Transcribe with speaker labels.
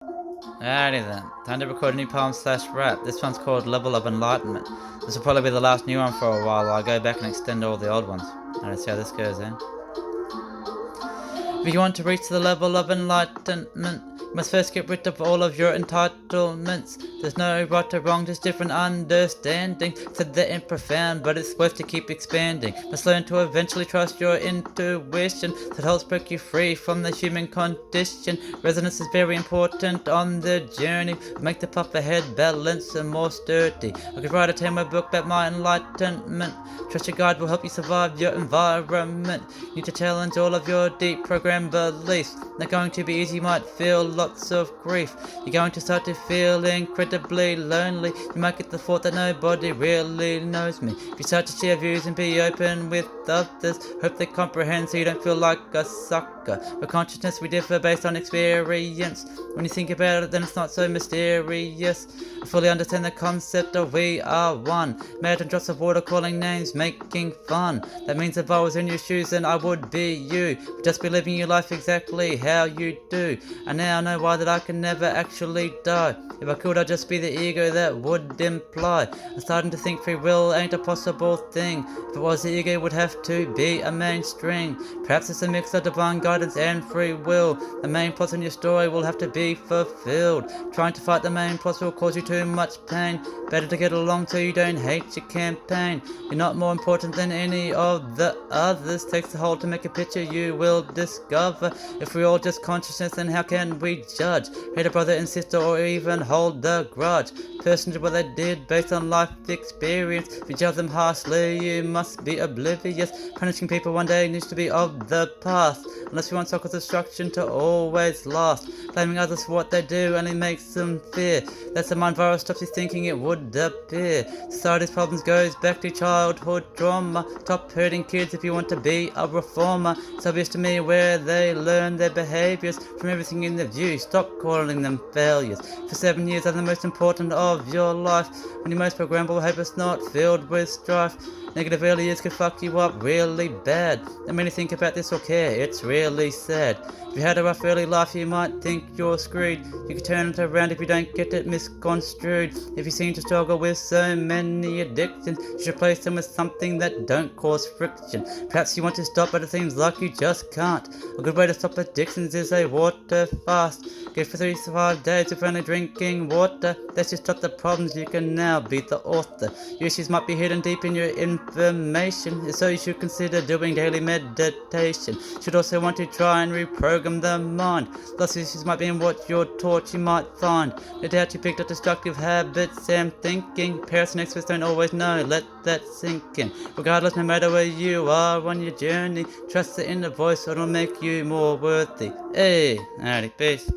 Speaker 1: Alrighty then, time to record a new poem/rap. This one's called Level of Enlightenment. This will probably be the last new one for a while. I'll go back and extend all the old ones. Let's see how this goes, eh? If you want to reach the level of enlightenment, you must first get rid of all of your entitlements. There's no right or wrong, just different understanding. Said that ain't profound, but it's worth to keep expanding. Must learn to eventually trust your intuition that helps break you free from the human condition. Resonance is very important on the journey. Make the path ahead balanced and more sturdy. I could write a 10-word book about my enlightenment. Trust your guide will help you survive your environment. You need to challenge all of your deep program beliefs. Not going to be easy, you might feel lots of grief. You're going to start to feel incredibly lonely. You might get the thought that nobody really knows me. If you start to share views and be open with others, hope they comprehend so you don't feel like a sucker. With consciousness we differ based on experience. When you think about it, then it's not so mysterious. I fully understand the concept of we are one. Made in drops of water calling names, making fun. That means if I was in your shoes then I would be you. Would just be living your life exactly how you do. And now I know why that I can never actually die. If I could, I'd just be the ego that would imply. I'm starting to think free will ain't a possible thing. If it was, the ego would have to be a mainstream. Perhaps it's a mix of divine guidance and free will. The main plots in your story will have to be fulfilled. Trying to fight the main plots will cause you too much pain. Better to get along so you don't hate your campaign. You're not more important than any of the others. Takes the whole to make a picture you will discover. If we're all just consciousness, then how can we judge? Hate a brother and sister or even hold a grudge. Person did what they did based on life experience. If you judge them harshly, you must be oblivious. Punishing people one day needs to be of the past. Unless you want circle destruction to always last. Blaming others for what they do only makes them fear. That's the mind virus stops you thinking it would appear. Society's problems goes back to childhood trauma. Stop hurting kids if you want to be a reformer. It's obvious to me where they learn their behaviors from everything in the view. Stop calling them failures. For 7 years are the most important of your life. When you're most programmable, hope it's not filled with strife. Negative early years could fuck you up really bad. Don't really think about this or care, it's really sad. If you had a rough early life, you might think you're screwed. You could turn it around if you don't get it misconstrued. If you seem to struggle with so many addictions, you should replace them with something that don't cause friction. Perhaps you want to stop, but it seems like you just can't. A good way to stop addictions is a water fast. Go for 3 to 5 days with only drinking water. That's just stop the problems, you can now be the author. Your issues might be hidden deep in your information, so you should consider doing daily meditation. You should also want to try and reprogram the mind. Lots of issues might be in what you're taught you might find. No doubt you picked up destructive habits and thinking. Parents and experts don't always know, let that sink in. Regardless, no matter where you are on your journey, trust the inner voice, it'll make you more worthy. Hey, alrighty, peace.